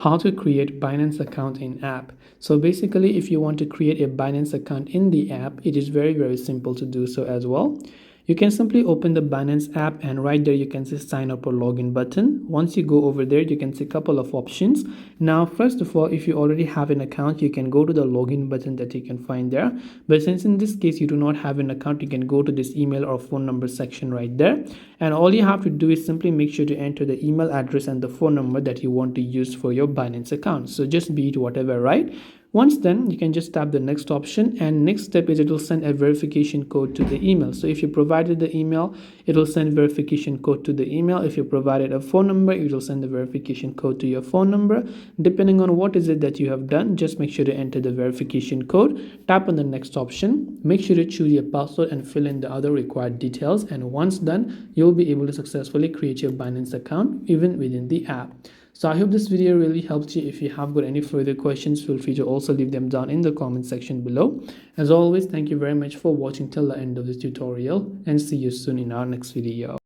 How to create Binance account in app. So basically, if you want to create a Binance account in the app, it is very simple to do so as well. You can simply open the Binance app, and right there you can see sign up or login button. Once you go over there, you can see a couple of options. Now first of all, if you already have an account, you can go to the login button that you can find there. But since in this case you do not have an account, you can go to this email or phone number section right there, and all you have to do is simply make sure to enter the email address and the phone number that you want to use for your Binance account. So just be it whatever, right? Once done, you can just tap the next option, and next step is it will send a verification code to the email. So if you provided the email, it will send verification code to the email. If you provided a phone number, it will send the verification code to your phone number. Depending on what is it that you have done, just make sure to enter the verification code, tap on the next option, make sure to choose your password and fill in the other required details, and once done, you'll be able to successfully create your Binance account even within the app. So I hope this video really helped you. If you have got any further questions, feel free to also leave them down in the comment section below. As always, thank you very much for watching till the end of this tutorial, and see you soon in our next video.